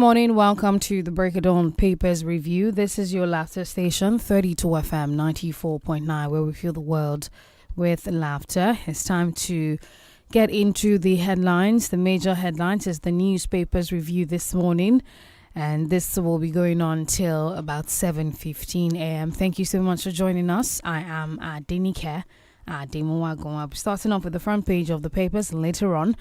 morning. Welcome to the Break of Dawn Papers Review. This is your laughter station, 32 FM 94.9, where we fill the world with laughter. It's time to get into the headlines. The major headlines is the newspapers review this morning, and this will be going on till about 7:15 a.m. Thank you so much for joining us. I am DENIKE. I'll be starting off with the front page of the papers. Later on,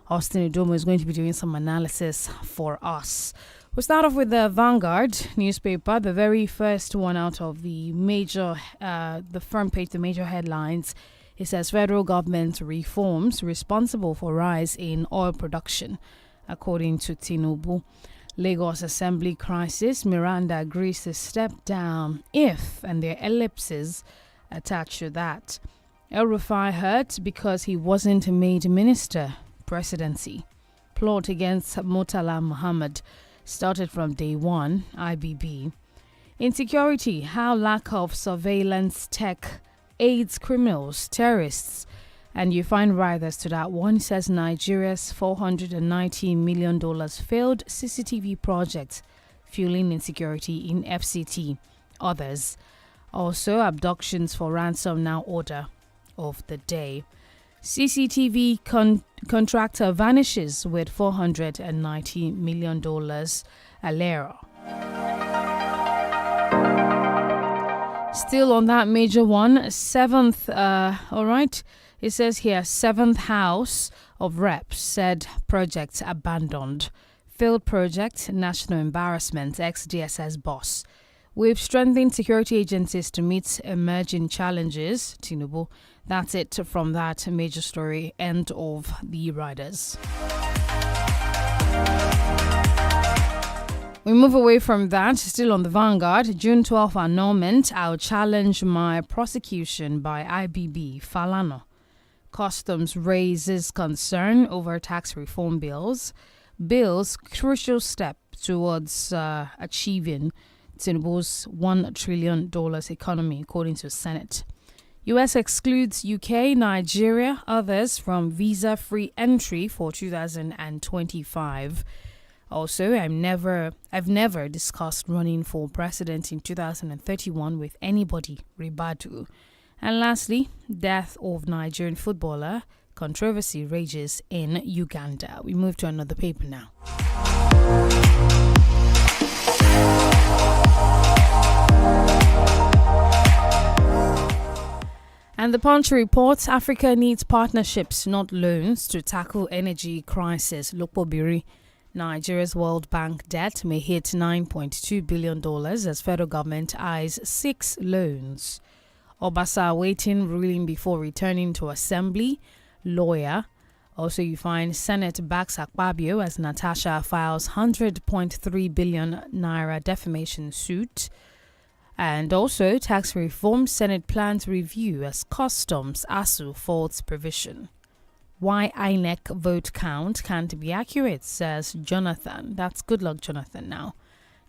Austin Udomo is going to be doing some analysis for us. We'll start off with the Vanguard newspaper, the very first one out of the major, the front page, the major headlines. It says federal government reforms responsible for rise in oil production, according to Tinubu. Lagos Assembly crisis, Miranda agrees to step down if, and there are ellipses attached to that. El-Rufai hurt because he wasn't made minister. Presidency. Plot against Murtala Muhammad started from day one, IBB. Insecurity, how lack of surveillance tech aids criminals, terrorists. And you find writers to that one. Says Nigeria's $490 million failed CCTV project, fueling insecurity in FCT. Others. Also, abductions for ransom now order of the day. CCTV contractor vanishes with $490 million alera. Still on that major one, seventh, all right, it says here, 7th House of Reps said project abandoned. Failed project, national embarrassment, ex-DSS boss. We've strengthened security agencies to meet emerging challenges, Tinubu. That's it from that major story. End of the riders. We move away from that. Still on the Vanguard. June 12th annulment. I'll challenge my prosecution by IBB. Falana. Customs raises concern over tax reform bills. Bills crucial step towards achieving Tinubu's $1 trillion economy, according to Senate. U.S. excludes UK, Nigeria, others from visa-free entry for 2025. Also, I've never discussed running for president in 2031 with anybody, Ribadu. And lastly, death of Nigerian footballer, controversy rages in Uganda. We move to another paper now. And the Punch reports Africa needs partnerships, not loans, to tackle energy crisis. Lokpobiri, Nigeria's World Bank debt may hit $9.2 billion as federal government eyes 6 loans. Obasa awaiting ruling before returning to assembly. Lawyer. Also, you find Senate backs Akpabio as Natasha files 100.3 billion naira defamation suit. And also, tax reform, Senate plans review as customs ASU faults provision. Why INEC vote count can't be accurate, says Jonathan. That's good luck, Jonathan, now.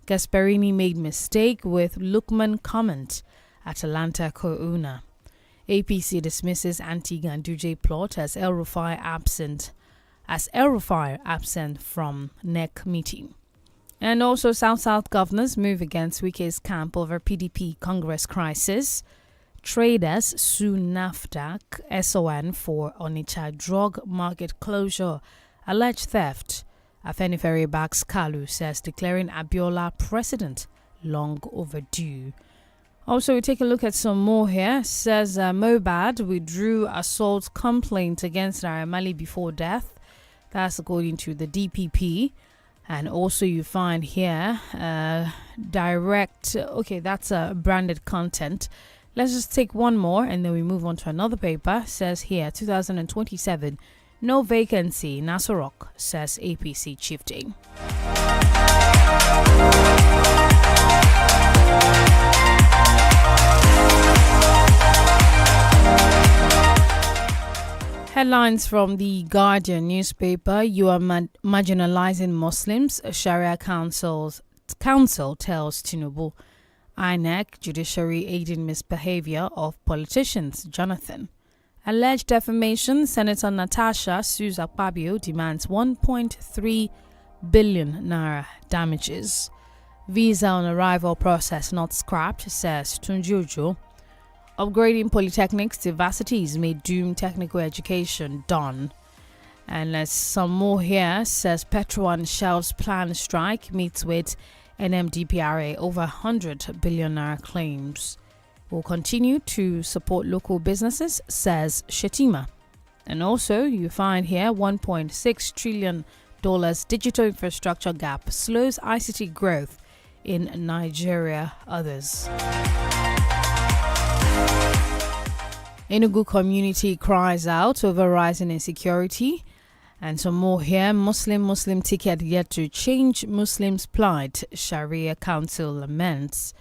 Gasparini made mistake with Lukman comment. Atalanta Kouna. APC dismisses anti-Ganduje plot as El-Rufai absent from NEC meeting. And also, South-South governors move against Wike's camp over PDP Congress crisis. Traders sue NAFDAC SON for Onitsha drug market closure. Alleged theft. Afenifere backs Kalu, says declaring Abiola president long overdue. Also, we take a look at some more here. Says Mobad withdrew assault complaint against Naira before death. That's according to the DPP. And also you find here direct, okay, that's branded content. Let's just take one more and then we move on to another paper. Says here, 2027, no vacancy, Nasorok, says APC chieftain. Headlines from the Guardian newspaper. You are marginalizing Muslims. Sharia Council tells Tinubu. INEC judiciary aiding misbehavior of politicians. Jonathan. Alleged defamation. Senator Natasha sues Akpabio, demands $1.3 billion naira damages. Visa on arrival process not scrapped, says Tunjuju. Upgrading polytechnics to varsities may doom technical education done. And there's some more here, says Petron shelves plan strike, meets with NMDPRA over 100 billion naira claims. Will continue to support local businesses, says Shetima. And also you find here $1.6 trillion digital infrastructure gap slows ICT growth in Nigeria. Others. Enugu community cries out over rising insecurity. And some more here. Muslim ticket yet to change Muslims' plight. Sharia Council laments.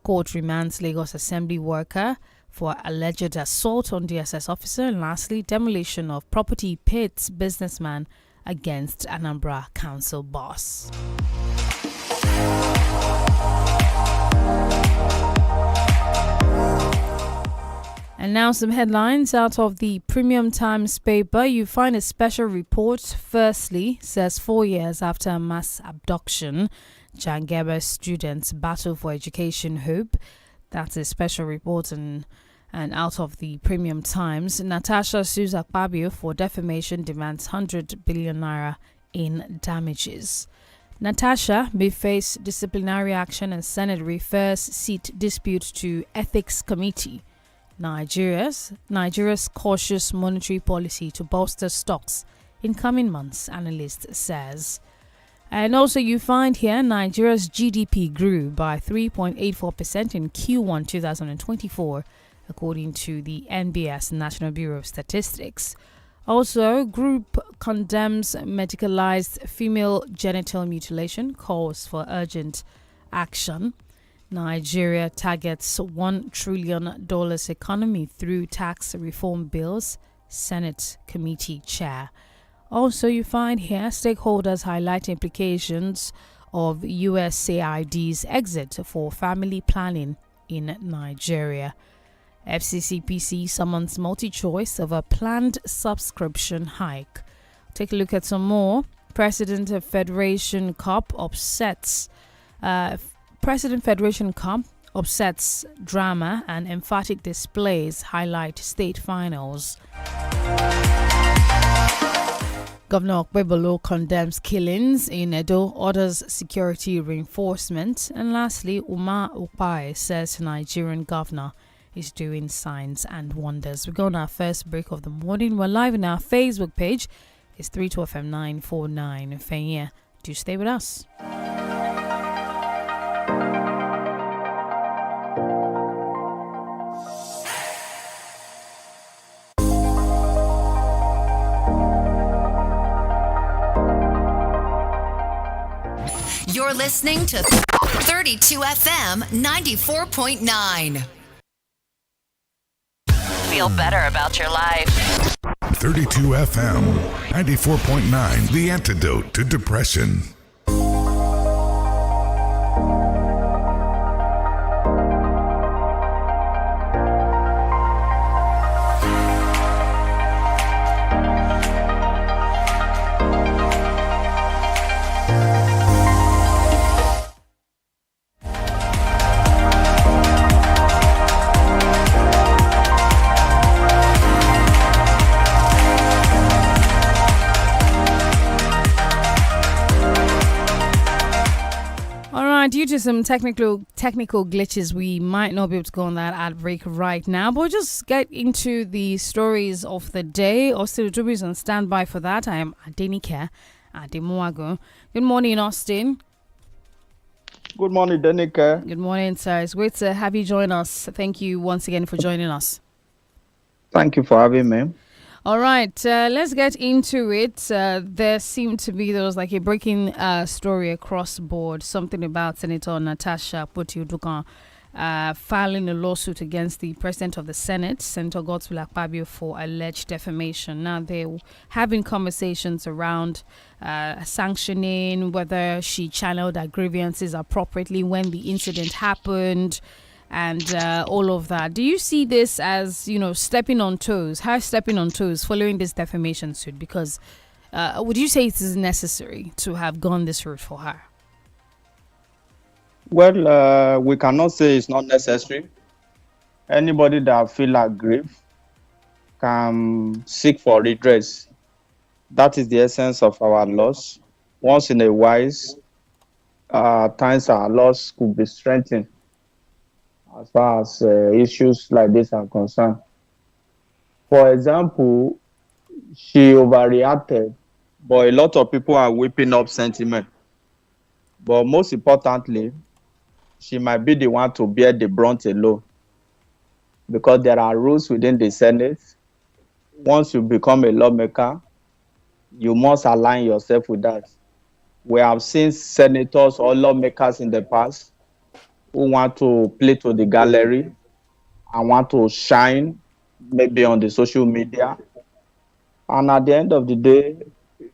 Court remands Lagos Assembly worker for alleged assault on DSS officer. And lastly, demolition of property pits businessman against Anambra Council boss. And now some headlines out of the Premium Times paper. You find a special report. Firstly, says 4 years after a mass abduction, Jangebe students battle for education hope. That's a special report and out of the Premium Times. Natasha sues 𝐂𝐈𝐒 for defamation, demands 100 billion naira in damages. Natasha may face disciplinary action and Senate refers seat dispute to Ethics Committee. Nigeria's cautious monetary policy to bolster stocks in coming months, analyst says. And also you find here Nigeria's GDP grew by 3.84% in Q1 2024, according to the NBS, National Bureau of Statistics. Also, group condemns medicalized female genital mutilation, calls for urgent action. Nigeria targets $1 trillion economy through tax reform bills, Senate committee chair. Also, you find here stakeholders highlight implications of USAID's exit for family planning in Nigeria. FCCPC summons multi-choice of a planned subscription hike. Take a look at some more. President Federation Cup upsets drama and emphatic displays highlight state finals. Governor Okpebholo condemns killings in Edo, orders security reinforcement. And lastly, Umar Ukpai says Nigerian governor is doing signs and wonders. We go on our first break of the morning. We're live on our Facebook page. It's 32FM 949. Fenya, do stay with us. You're listening to 32FM 94.9. Feel better about your life. 32FM 94.9, the antidote to depression. Due to some technical glitches, we might not be able to go on that ad break right now, but we'll just get into the stories of the day. Austin Utubi is on standby for that. I am DENIKE Ademuago. Good morning, Austin. Good morning, DENIKE. Good morning, sir. It's great to have you join us. Thank you once again for joining us. Thank you for having me. All right, let's get into it. There was like a breaking story across the board, something about Senator Natasha Akpoti-Uduaghan filing a lawsuit against the President of the Senate, Senator Godswill Akpabio, for alleged defamation. Now, they're having conversations around sanctioning, whether she channeled her grievances appropriately when the incident happened, and all of that. Do you see this as, stepping on toes? How stepping on toes following this defamation suit? Because would you say it is necessary to have gone this route for her? Well, we cannot say it's not necessary. Anybody that feel aggrieved can seek for redress. That is the essence of our laws. Once in a while, times our laws could be strengthened as far as issues like this are concerned. For example, she overreacted, but a lot of people are whipping up sentiment. But most importantly, she might be the one to bear the brunt alone, because there are rules within the Senate. Once you become a lawmaker, you must align yourself with that. We have seen senators or lawmakers in the past who want to play to the gallery and want to shine maybe on the social media. And at the end of the day,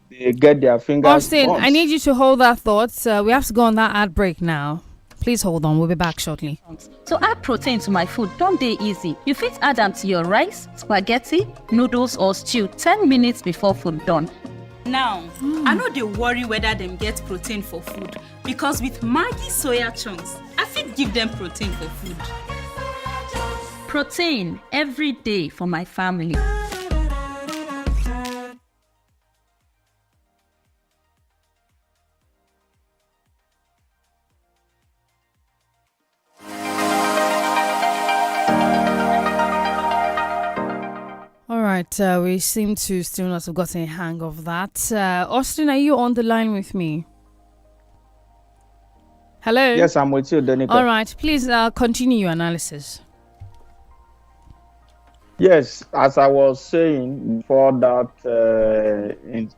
they get their fingers Austin, burnt. I need you to hold that thought. We have to go on that ad break now. Please hold on. We'll be back shortly. To add protein to my food, don't dey easy. You fit add them to your rice, spaghetti, noodles or stew 10 minutes before food done. Now, I know they worry whether them get protein for food, because with Maggi soya chunks, I fit give them protein for food. Protein every day for my family. All right. We seem to still not have gotten a hang of that. Austin, are you on the line with me? Hello? Yes, I'm with you, DENIKE. All right. Please continue your analysis. Yes, as I was saying before that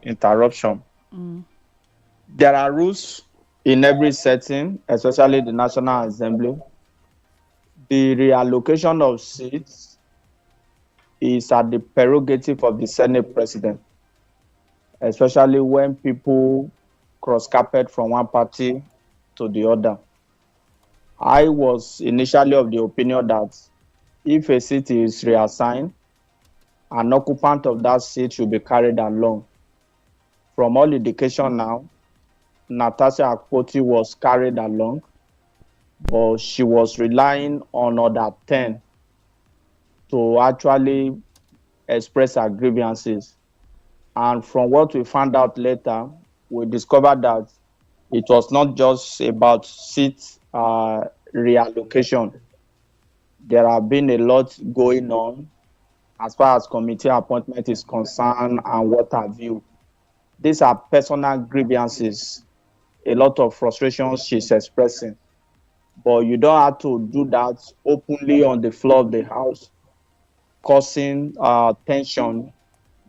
interruption, there are rules in every setting, especially the National Assembly. The reallocation of seats is at the prerogative of the Senate President, especially when people cross carpet from one party to the other. I was initially of the opinion that if a seat is reassigned, an occupant of that seat should be carried along. From all indication now, Natasha Akpoti was carried along, but she was relying on other 10 to actually express her grievances. And from what we found out later, we discovered that it was not just about seat reallocation. There have been a lot going on as far as committee appointment is concerned and what have you. These are personal grievances, a lot of frustrations she's expressing. But you don't have to do that openly on the floor of the House, causing tension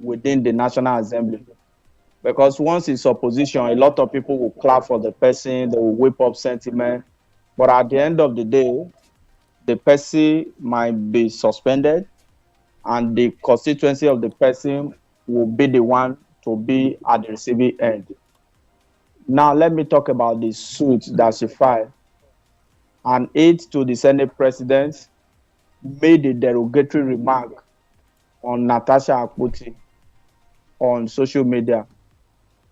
within the National Assembly. Because once it's opposition, a lot of people will clap for the person, they will whip up sentiment. But at the end of the day, the person might be suspended and the constituency of the person will be the one to be at the receiving end. Now, let me talk about the suit that she filed. An aide to the Senate President made a derogatory remark on Natasha Akpoti on social media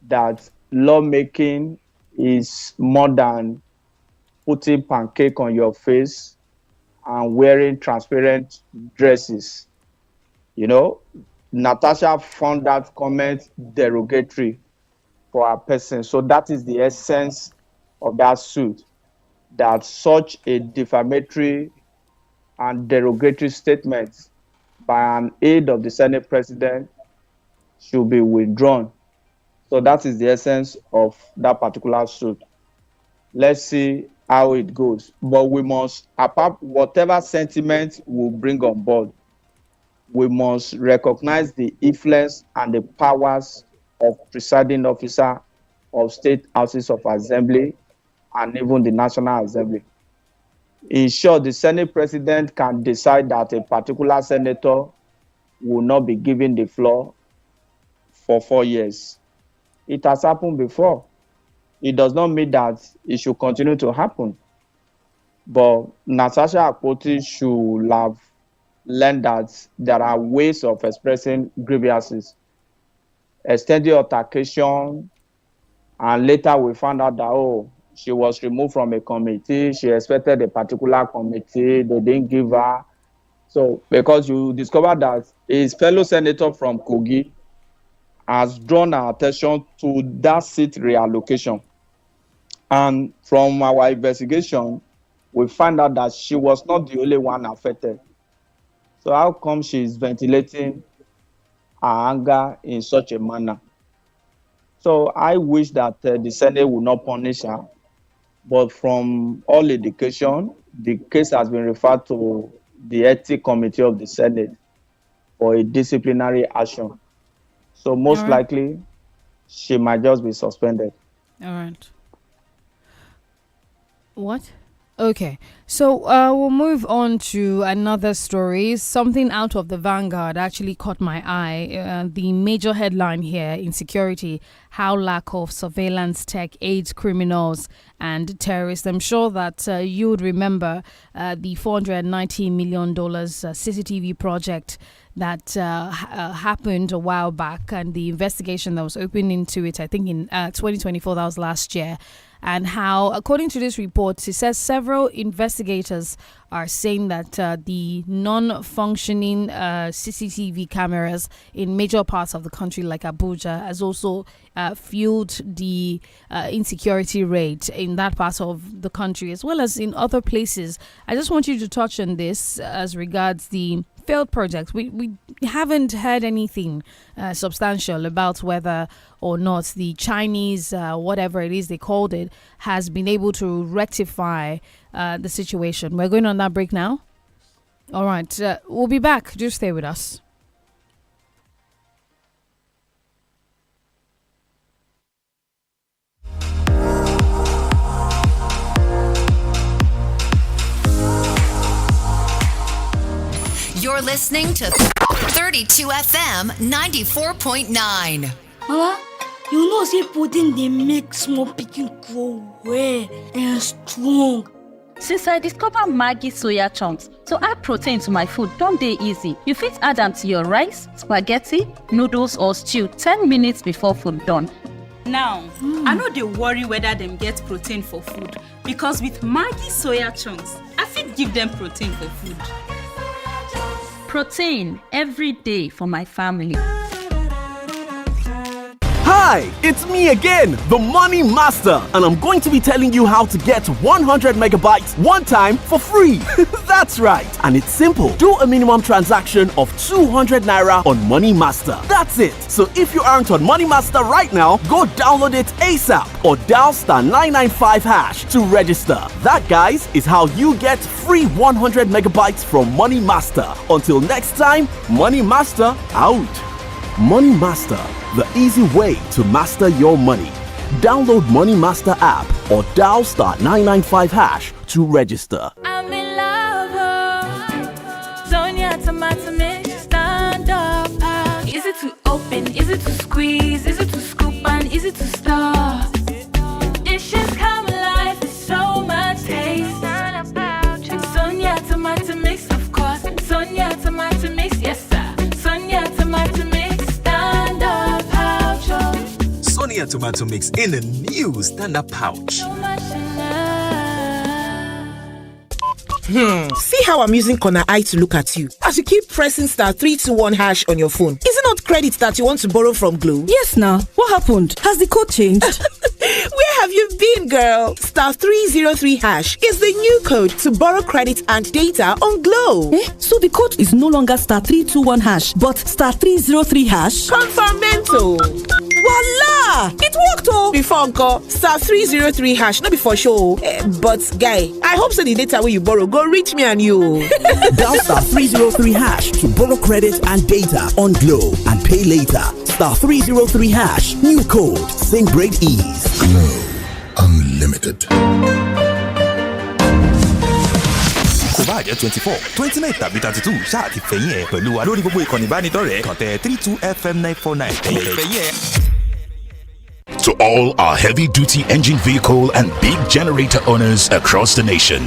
that lawmaking is more than putting pancake on your face and wearing transparent dresses. You know, Natasha found that comment derogatory for her person. So that is the essence of that suit, that such a defamatory and derogatory statement by an aide of the Senate President should be withdrawn. So that is the essence of that particular suit. Let's see how it goes. But we must, apart whatever sentiment we'll bring on board, we must recognize the influence and the powers of presiding officer of state houses of assembly and even the National Assembly. In short, the Senate President can decide that a particular senator will not be given the floor for 4 years. It has happened before. It does not mean that it should continue to happen. But Natasha Akpoti should have learned that there are ways of expressing grievances, extended altercation, and later we found out that, she was removed from a committee. She expected a particular committee. They didn't give her. So, because you discover that his fellow senator from Kogi has drawn our attention to that seat reallocation. And from our investigation, we find out that she was not the only one affected. So how come she is ventilating her anger in such a manner? So I wish that the Senate would not punish her. But from all indication, the case has been referred to the Ethics Committee of the Senate for a disciplinary action. So most likely, she might just be suspended. All right. What? Okay, so we'll move on to another story. Something out of the Vanguard actually caught my eye. The major headline here: insecurity, how lack of surveillance tech aids criminals and terrorists. I'm sure that you would remember the $490 million CCTV project that happened a while back, and the investigation that was opened into it, I think in 2024, that was last year. And how, according to this report, it says several investigators are saying that the non-functioning CCTV cameras in major parts of the country, like Abuja, has also fueled the insecurity rate in that part of the country, as well as in other places. I just want you to touch on this as regards the failed projects. We haven't heard anything substantial about whether or not the Chinese, whatever it is they called it, has been able to rectify the situation. We're going on that break now. All right, we'll be back. Just stay with us. You're listening to 32 FM 94.9. Mama, you know say pudding they make small pikin grow well and strong. Since I discovered Maggi soya chunks, to add protein to my food don't dey easy. You fit add them to your rice, spaghetti, noodles or stew 10 minutes before food done. Now, I know they worry whether them get protein for food, because with Maggi soya chunks, I fit give them protein for food. Protein every day for my family. Hi, it's me again, the Money Master, and I'm going to be telling you how to get 100 megabytes one time for free. That's right, and it's simple. Do a minimum transaction of 200 naira on Money Master. That's it. So if you aren't on Money Master right now, go download it ASAP or dial *995# to register. That, guys, is how you get free 100 megabytes from Money Master. Until next time, Money Master out. Money Master, the easy way to master your money. Download Money Master app or dial *995# to register. I'm in love, Sonia tomato mix, stand up. Easy to open, easy to squeeze, easy to scoop and easy to stir. Dishes come alive with so much taste. Sonia tomato mix, of course. Sonia tomato mix, yes sir. Sonia tomato mix. Sonia tomato mix in a new standard pouch. See how I'm using Corner Eye to look at you as you keep pressing *321# on your phone. Is it not credit that you want to borrow from Glow? Yes, now. What happened? Has the code changed? Where have you been, girl? *303# is the new code to borrow credit and data on Glow. So the code is no longer *321#, but *303#? Confirmento. Voila! It worked, oh! Before Uncle, *303#, not before show. But guy, I hope so the data where you borrow go reach me and you. Dial *303# to borrow credit and data on Glow and pay later. *303#, new code, same great ease. Glow Unlimited. Kò bá jẹ́ 24, 29 tàbí 32 ṣáà ti fẹ̀yìn ẹ̀ pẹ̀lú wa lórí gbogbo ìkànnì ìbánidọ́rẹ̀ẹ́ kàn tẹ 32 FM 949 fẹ̀yìn ẹ̀. To all our heavy-duty engine vehicle and big generator owners across the nation,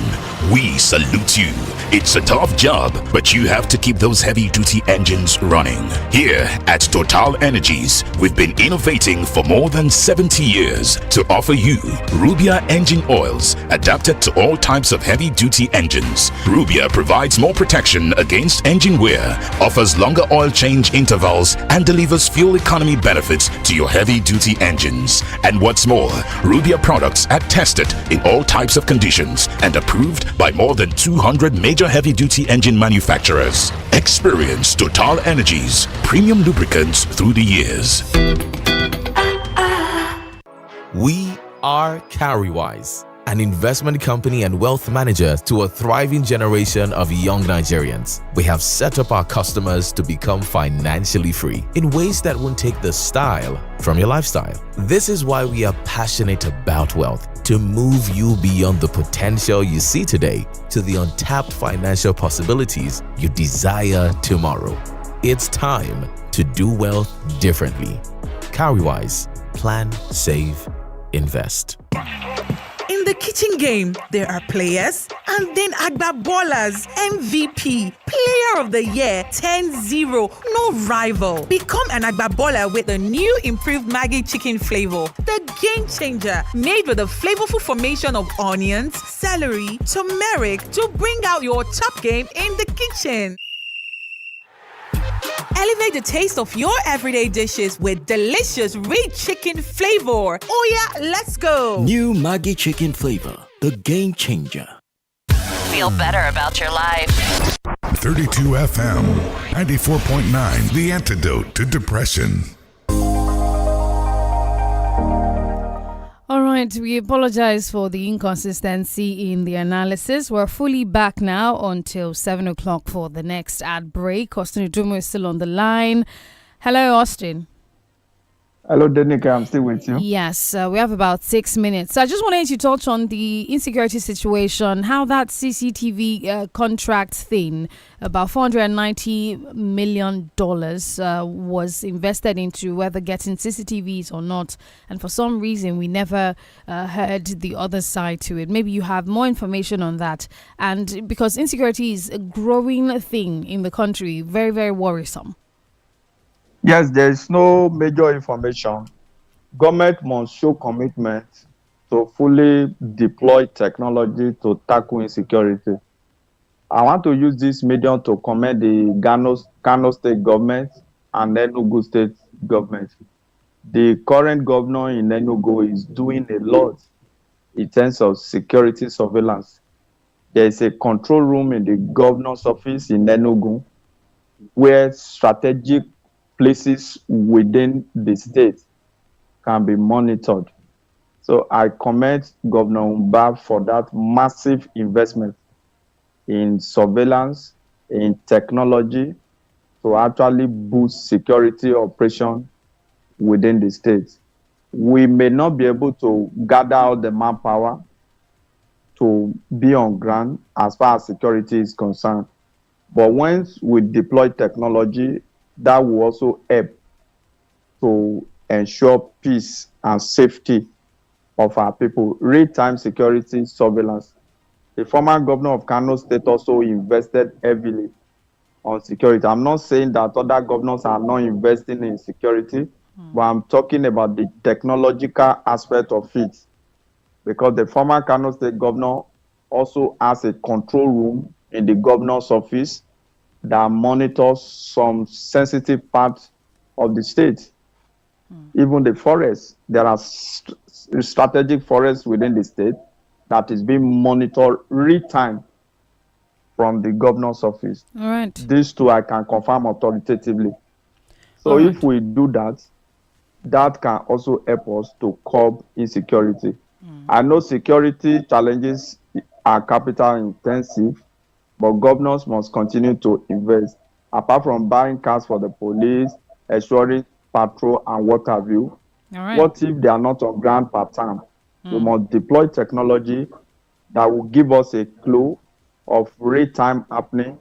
we salute you. It's a tough job, but you have to keep those heavy-duty engines running. Here at Total Energies, we've been innovating for more than 70 years to offer you Rubia engine oils adapted to all types of heavy-duty engines. Rubia provides more protection against engine wear, offers longer oil change intervals, and delivers fuel economy benefits to your heavy-duty engines. And what's more, Rubia products are tested in all types of conditions and approved by more than 200 major heavy-duty engine manufacturers. Experience Total Energies premium lubricants through the years. We are CowRywise, an investment company and wealth manager to a thriving generation of young Nigerians. We have set up our customers to become financially free in ways that won't take the style from your lifestyle. This is why we are passionate about wealth, to move you beyond the potential you see today to the untapped financial possibilities you desire tomorrow. It's time to do wealth differently. CowRywise. Plan, save, invest. In the kitchen game, there are players and then Agba Ballers, MVP, Player of the Year, 10-0, no rival. Become an Agba Baller with the new improved Maggi chicken flavor, the game changer, made with a flavorful formation of onions, celery, turmeric to bring out your top game in the kitchen. Elevate the taste of your everyday dishes with delicious rich chicken flavor. Oh yeah, let's go! New Maggi chicken flavor, the game changer. Feel better about your life. 32 FM, 94.9, the antidote to depression. All right, we apologize for the inconsistency in the analysis. We're fully back now until 7 o'clock for the next ad break. Austin Udumo is still on the line. Hello, Austin. Hello, DENIKE. I'm still with you. Yes, we have about 6 minutes. So I just wanted to touch on the insecurity situation, how that CCTV contract thing, about $490 million was invested into whether getting CCTVs or not. And for some reason, we never heard the other side to it. Maybe you have more information on that. And because insecurity is a growing thing in the country, very, very worrisome. Yes, there is no major information. Government must show commitment to fully deploy technology to tackle insecurity. I want to use this medium to commend the Kano State government and Enugu State government. The current governor in Enugu is doing a lot in terms of security surveillance. There is a control room in the governor's office in Enugu where strategic places within the state can be monitored. So I commend Governor Umba for that massive investment in surveillance, in technology to actually boost security operation within the state. We may not be able to gather all the manpower to be on ground as far as security is concerned. But once we deploy technology, that will also help to ensure peace and safety of our people. Real-time security surveillance. The former governor of Kano State also invested heavily on security. I'm not saying that other governors are not investing in security, but I'm talking about the technological aspect of it. Because the former Kano State governor also has a control room in the governor's office that monitors some sensitive parts of the state. Even the forests, there are strategic forests within the state that is being monitored real time from the governor's office. All right. These two I can confirm authoritatively. So if we do that, that can also help us to curb insecurity. I know security challenges are capital intensive, but governors must continue to invest. Apart from buying cars for the police, ensuring patrol and what have you, what if they are not on ground per time? We must deploy technology that will give us a clue of real-time happening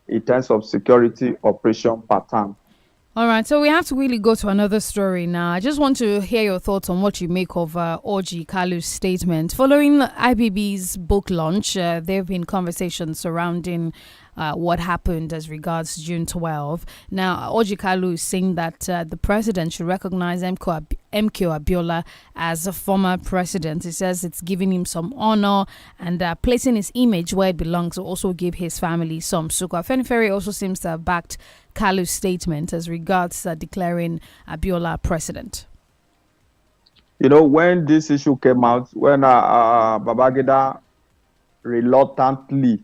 in terms of security operation per time. All right, so we have to really go to another story now. I just want to hear your thoughts on what you make of 𝐂𝐏𝐿𝐒𝐂𝐋𝐀𝐈𝐒's statement. Following IBB's book launch, there have been conversations surrounding what happened as regards June 12. Now, 𝐂𝐏𝐿E's is saying that the president should recognize �MKO Abiola as a former president. He says it's giving him some honor and placing his image where it belongs will also give his family some succor. Afenifere also seems to have backed 𝐒𝐿E's statement as regards declaring Abiola president. You know, when this issue came out, when Babangida reluctantly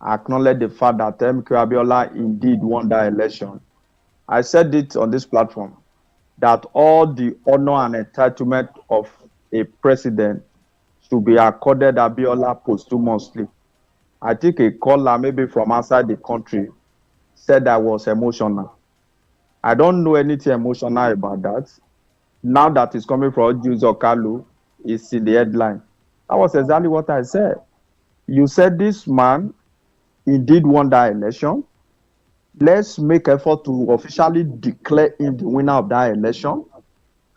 acknowledged the fact that �MKO Abiola indeed won that election, I said it on this platform that all the honor and entitlement of a president should be accorded Abiola posthumously. I think a caller maybe from outside the country said I was emotional. I don't know anything emotional about that. Now that it's coming from 𝐂𝐿E, it's in the headline. That was exactly what I said. You said this man indeed won that election. Let's make effort to officially declare him the winner of that election,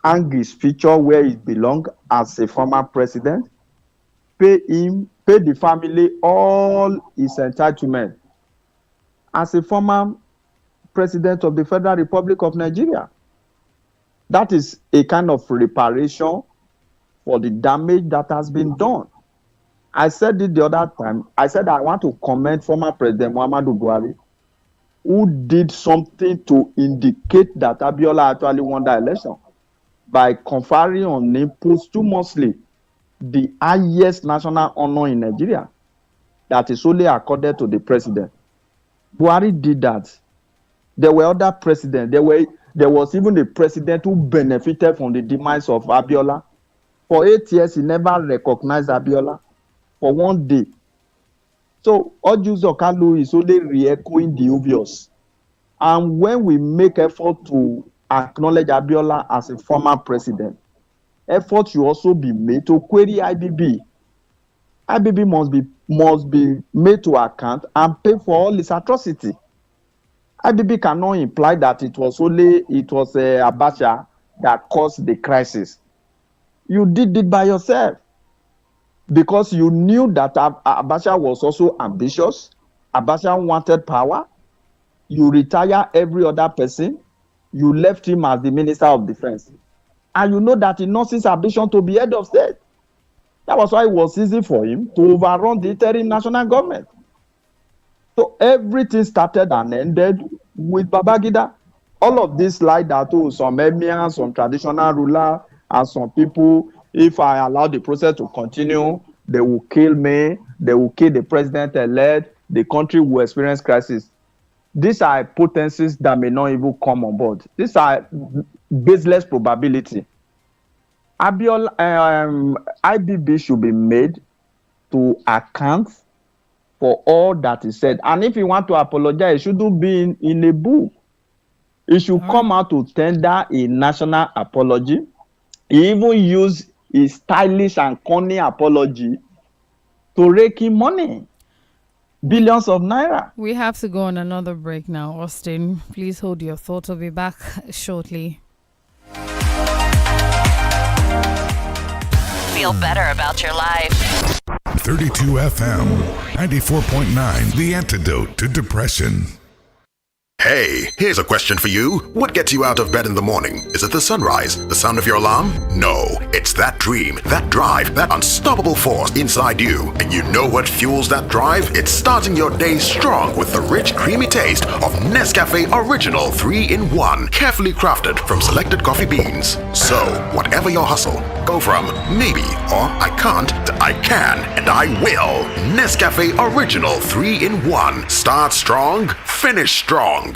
hang his picture where it belongs as a former president, pay the family all his entitlement as a former president of the Federal Republic of Nigeria. That is a kind of reparation for the damage that has been done. I said it the other time. I said I want to commend former President Muhammadu Buhari, who did something to indicate that Abiola actually won the election by conferring on him posthumously the highest national honor in Nigeria that is only accorded to the president. Buhari did that. There were other presidents. There was even a president who benefited from the demise of Abiola. For 8 years, he never recognized Abiola for one day. So 𝐂𝐏𝐿E is only re-echoing the obvious. And when we make effort to acknowledge Abiola as a former president, effort should also be made to query IBB. IBB must be made to account and pay for all its atrocity. IBB cannot imply that it was Abacha that caused the crisis. You did it by yourself because you knew that Abacha was also ambitious. Abacha wanted power. You retire every other person. You left him as the Minister of Defense. And you know that he lost his ambition to be head of state. That was why it was easy for him to overrun the interim national government. So everything started and ended with Babangida. All of this like that, some emirs, some traditional ruler, and some people, if I allow the process to continue, they will kill me, they will kill the president-elect, the country will experience crisis. These are potencies that may not even come on board. These are baseless probability. IBB should be made to account for all that is said. And if you want to apologize, it shouldn't be in a book. It should come out to tender a national apology. He even used a stylish and cunning apology to rake in money. Billions of naira. We have to go on another break now, Austin. Please hold your thoughts. We'll be back shortly. Feel better about your life. 32 FM, 94.9, the antidote to depression. Hey, here's a question for you. What gets you out of bed in the morning? Is it the sunrise? The sound of your alarm? No, it's that dream, that drive, that unstoppable force inside you. And you know what fuels that drive? It's starting your day strong with the rich, creamy taste of Nescafe Original 3-in-1, carefully crafted from selected coffee beans. So, whatever your hustle, go from maybe or I can't to I can and I will. Nescafe Original 3-in-1. Start strong, finish strong.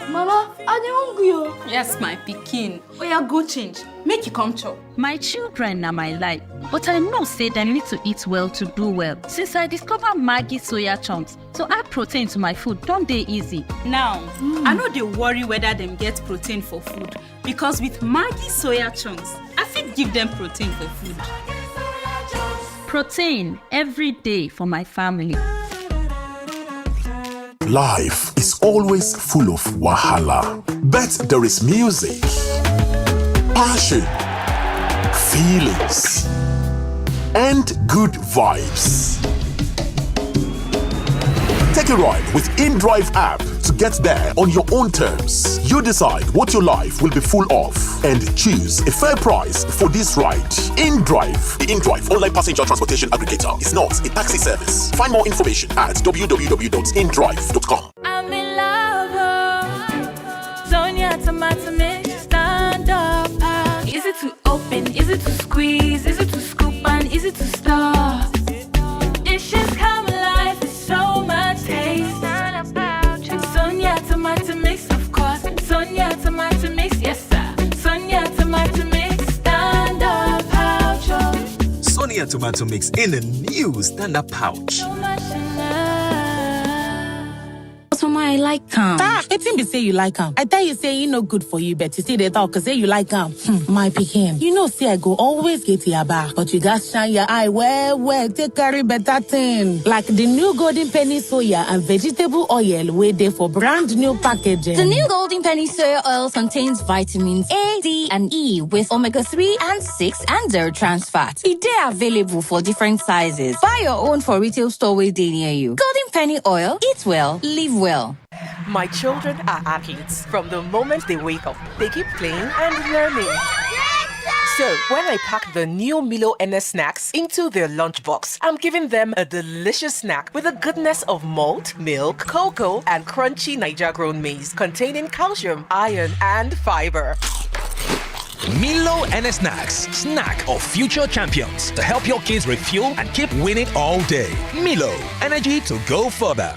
Mama, I dey hungry. Yes, my pikin. Oya, go change. Make you come chop. My children are my life, but I know say they need to eat well to do well. Since I discover Maggi soya chunks, to add protein to my food don't dey easy. Now, I no dey worry whether them get protein for food because with Maggi soya chunks, I fit give them protein for food. Protein every day for my family. Life is always full of wahala, but there is music, passion, feelings, and good vibes. Take a ride with INT'L app to get there on your own terms. You decide what your life will be full of and choose a fair price for this ride. INT'L. The INT'L online passenger transportation aggregator is not a taxi service. Find more information at www.int'l.com. I'm in love. Sonia tomato mix, stand up. Easy to open, easy to squeeze, easy to scoop and easy to stir. Dishes come alive with so much taste. Sonia tomato mix, of course. Sonia tomato mix, yes sir. Sonia tomato mix, stand up pouch. Sonia tomato mix in a new stand-up pouch. So much in love. I like calm. It's him be say you like calm. I tell you say he no good for you, but you see they talk say you like calm. My pikin, you know say I go always get your back, but you got shine your eye well, take carry better thing. Like the new golden penny soya and vegetable oil where they for brand new packaging. The new golden penny soya oil contains vitamins A, D, and E with omega-3 and 6 and 0 trans fat. It is available for different sizes. Buy your own for retail store where they near you. Golden penny oil, eat well, live well. My children are athletes. From the moment they wake up, they keep playing and learning. So when I pack the new Milo NS snacks into their lunchbox, I'm giving them a delicious snack with the goodness of malt, milk, cocoa, and crunchy Niger-grown maize containing calcium, iron, and fiber. Milo NS Snacks, snack of future champions to help your kids refuel and keep winning all day. Milo, energy to go further.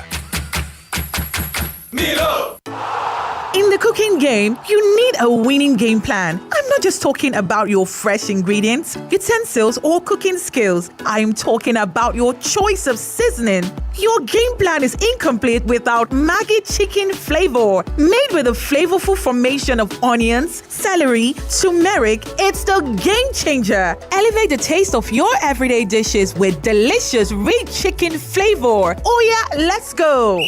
Milo! In the cooking game, you need a winning game plan. I'm not just talking about your fresh ingredients, utensils, or cooking skills. I'm talking about your choice of seasoning. Your game plan is incomplete without Maggi chicken flavor. Made with a flavorful formation of onions, celery, turmeric, it's the game changer. Elevate the taste of your everyday dishes with delicious rich chicken flavor. Oh yeah, let's go.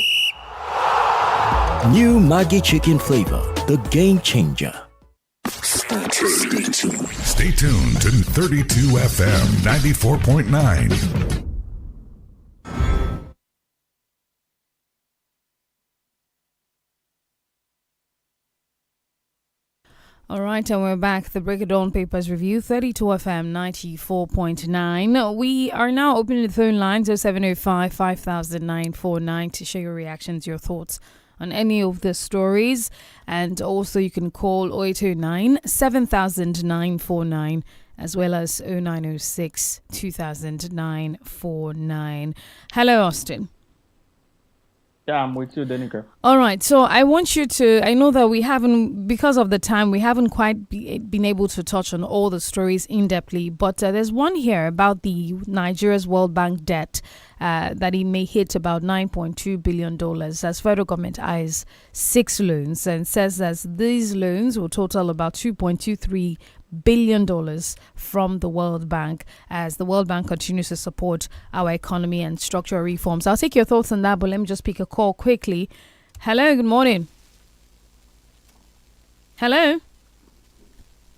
New Maggi chicken flavor, the game changer. Stay tuned. Stay tuned to 32 FM 94.9. All right, and we're back. The Break It Dawn Papers Review, 32 FM 94.9. We are now opening the phone lines 0705 500949 to share your reactions, your thoughts on any of the stories. And also you can call 0809 7949 as well as 0906 200949. Hello, Austin. Yeah, I'm with you, DENIKE. All right. So I want you to, I know that we haven't, because of the time, we haven't quite been able to touch on all the stories in-depthly, but there's one here about the Nigeria's World Bank debt that it may hit about $9.2 billion as federal government eyes 6 loans and says that these loans will total about $2.23 billion from the World Bank as the World Bank continues to support our economy and structural reforms. I'll take your thoughts on that, but let me just pick a call quickly. Hello, good morning. Hello.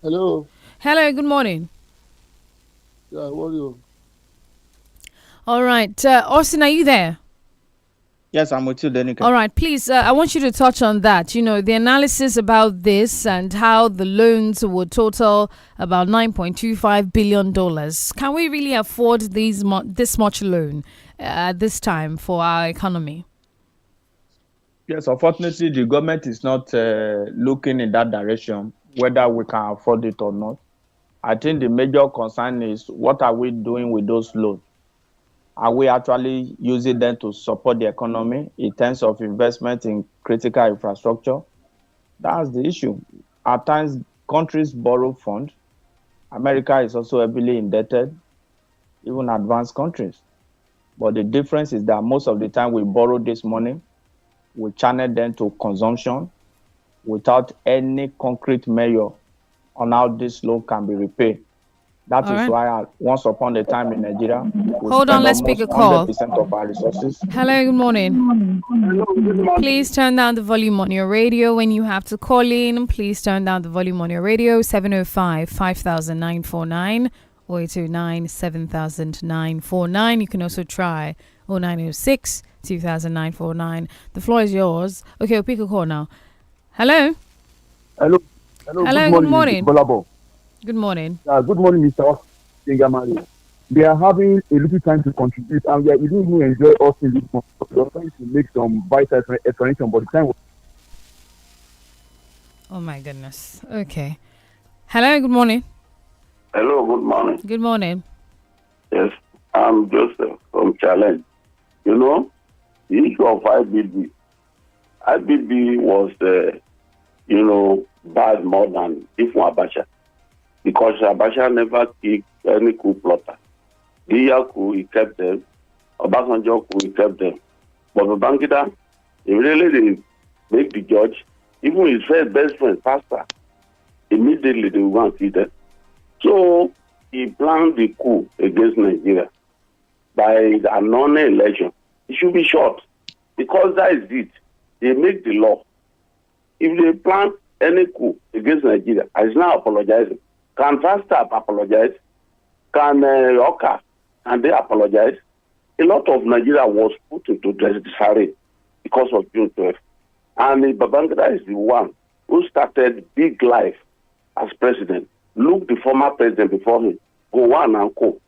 Hello. Hello, good morning. Yeah, what are you? All right. Austin, are you there? Yes, I'm with you, DENIKE. All right, please, I want you to touch on that. You know, the analysis about this and how the loans would total about $9.25 billion. Can we really afford this much loan at this time for our economy? Yes, unfortunately, the government is not looking in that direction, whether we can afford it or not. I think the major concern is what are we doing with those loans? Are we actually using them to support the economy in terms of investment in critical infrastructure? That's the issue. At times, countries borrow funds. America is also heavily indebted, even advanced countries. But the difference is that most of the time we borrow this money, we channel them to consumption without any concrete measure on how this loan can be repaid. That All is right. why once upon a time in Nigeria, we Hold on, spend let's pick almost a call. 100% of our resources. Hello, good morning. Please turn down the volume on your radio when you have to call in. Please turn down the volume on your radio. 705 5949 or 829 7949. You can also try 0906 200949. The floor is yours. Okay, we'll pick a call now. Hello. Hello. Hello, good morning. Good morning. Good morning, Mr. King. They are having a little time to contribute, and we didn't even enjoy us in this month. We are trying to make some vital explanation, but the time was... Oh my goodness. Okay. Hello, good morning. Hello, good morning. Good morning. Yes, I'm Joseph from Challenge. You know, the issue of IBB. IBB was, bad more than Ifun Abacha. Because Abacha never kicked any coup plotter. Dia coup, he kept them. Obasanjo coup, he kept them. But Babangida, he really didn't make the judge. Even his best friend, Pastor, immediately they want to see them. So he planned the coup against Nigeria by a non-election. It should be short because that is it. They make the law. If they plan any coup against Nigeria, and is now apologizing, can Pastor apologize? Can Oka, and they apologize? A lot of Nigeria was put into disarray because of June 12th. And Babangida is the one who started big life as president. Look, the former president before him, Gowon and Co.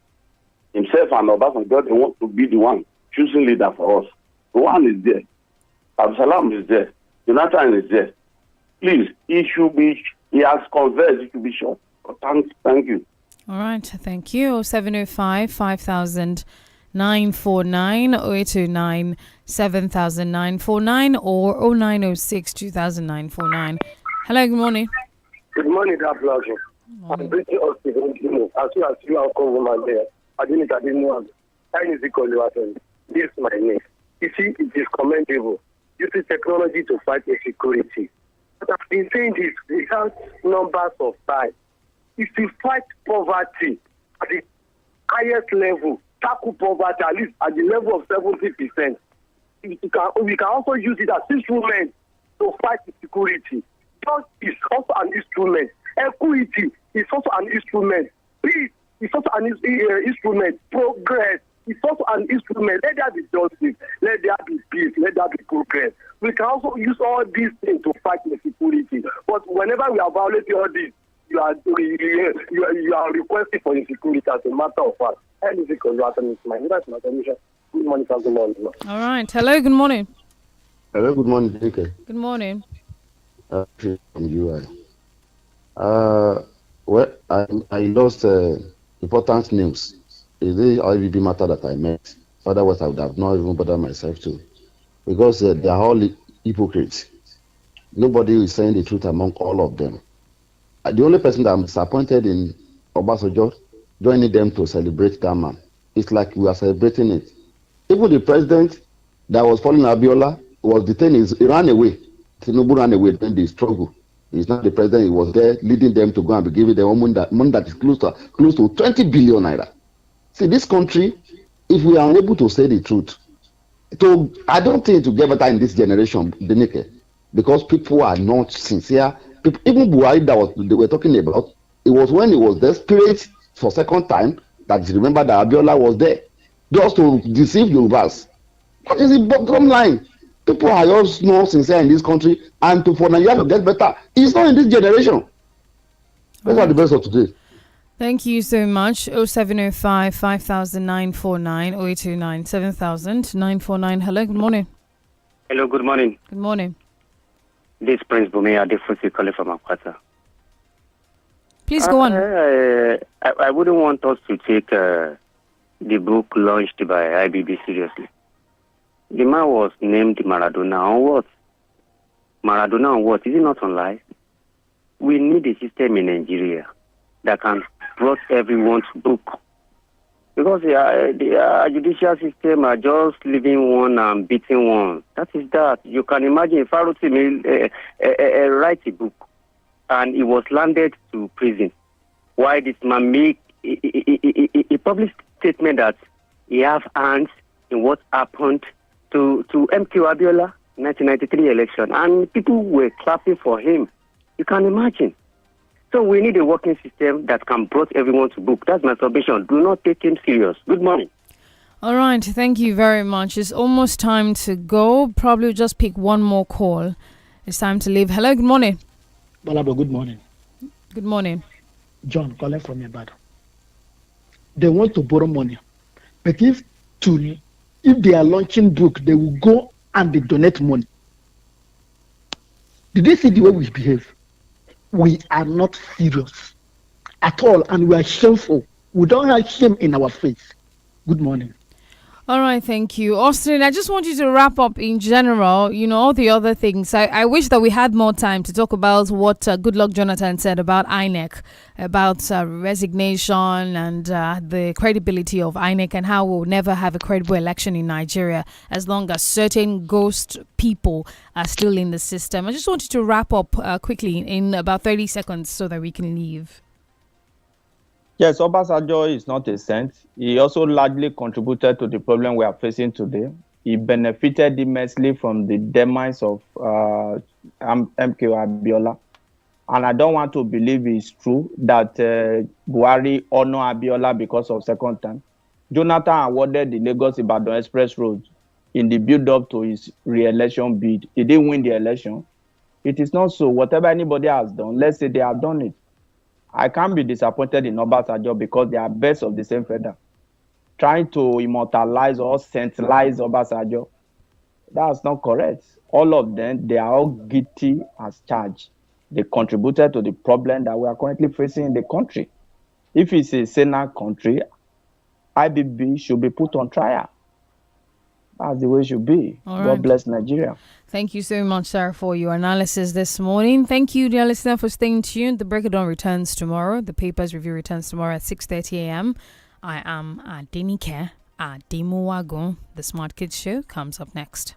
Himself and Obasanjo, they want to be the one choosing leader for us. Gowon is there. Absalam is there. Jonathan is there. Please, he has conversed, it should be short. Thank you. All right, thank you. 705 5949 0829 7949 or 0906 200949. Hello, good morning. Good morning, God bless you. I'm British Hospital. As you see, Uncle woman there. I didn't know. 𝐂𝐈𝐒. This is my name. You see, it is commendable. Using technology to fight insecurity. But I've been saying this without numbers of time. If we fight poverty at the highest level, tackle poverty at least at the level of 70%, we can also use it as instrument to fight insecurity. Trust is also an instrument. Equity is also an instrument. Peace is also an instrument. Progress is also an instrument. Let there be justice. Let there be peace. Let there be progress. We can also use all these things to fight insecurity. But whenever we are violating all this, you are requesting for insecurity as a matter of fact. 𝐂𝐈𝐒. That's my permission. Good morning, good morning. All right. Hello, good morning. Hello, good morning, DENIKE. Good morning. From UI. Well, I lost important news. It's the IBB matter that I met. Otherwise, I would have not even bothered myself to. Because they are all hypocrites. Nobody is saying the truth among all of them. The only person that I'm disappointed in Obasanjo joining them to celebrate that man. It's like we are celebrating it. Even the president that was following Abiola was detained. He ran away. Tinubu ran away during the struggle. He's not the president. He was there leading them to go and be giving them money that is close to 20 billion naira. See, this country, if we are unable to say the truth, I don't think to get better in this generation, DENIKE, because people are not sincere. People, even Buhari that they were talking about, it was when he was desperate for second time that you remember that Abiola was there just to deceive Yorubas. What is the bottom line? People are just not sincere in this country, and for Nigeria to get better, it's not in this generation. Those are the best of today. Thank you so much. 0705 5949 0829 7949. Hello, good morning. Hello, good morning. Good morning. This is Prince Bumi Adefusi calling from Akwata. Please go on. I wouldn't want us to take the book launched by IBB seriously. The man was named Maradona on what? Maradona on what? Is it not on life? We need a system in Nigeria that can brought everyone to book. Because the judicial system are just leaving one and beating one. That is that. You can imagine if Farotimi write a book and he was landed to prison. Why this man make he published statement that he have hands in what happened to MK Abiola 1993 election, and people were clapping for him. You can imagine. So we need a working system that can bring everyone to book. That's my submission. Do not take him serious. Good morning. All right, thank you very much. It's almost time to go. Probably just pick one more call. It's time to leave. Hello, good morning. Balabo, good morning. Good morning. John, calling from Ibadan. They want to borrow money, but if they are launching book, they will go and they donate money. Did they see the way we behave? We are not serious at all, and we are shameful. We don't have shame in our face. Good morning. All right, thank you. Austin, I just want you to wrap up in general, all the other things. I wish that we had more time to talk about what Goodluck Jonathan said about INEC, about resignation and the credibility of INEC and how we'll never have a credible election in Nigeria as long as certain ghost people are still in the system. I just want you to wrap up quickly in about 30 seconds so that we can leave. Yes, Obasanjo is not a saint. He also largely contributed to the problem we are facing today. He benefited immensely from the demise of MK Abiola. And I don't want to believe it's true that Buhari honored Abiola because of second time. Jonathan awarded the Lagos-Ibadan Express Road in the build-up to his re-election bid. He didn't win the election. It is not so. Whatever anybody has done, let's say they have done it. I can't be disappointed in Obasanjo because they are birds of the same feather. Trying to immortalize or saintlize Obasanjo, that's not correct. All of them, they are all guilty as charged. They contributed to the problem that we are currently facing in the country. If it's a Senate country, IBB should be put on trial. That's the way it should be. All God right. bless Nigeria. Thank you so much, sir, for your analysis this morning. Thank you, dear listener, for staying tuned. The Break of Dawn returns tomorrow. The Papers Review returns tomorrow at 6:30 a.m. I am DENIKE Ademuwagun. The Smart Kids Show comes up next.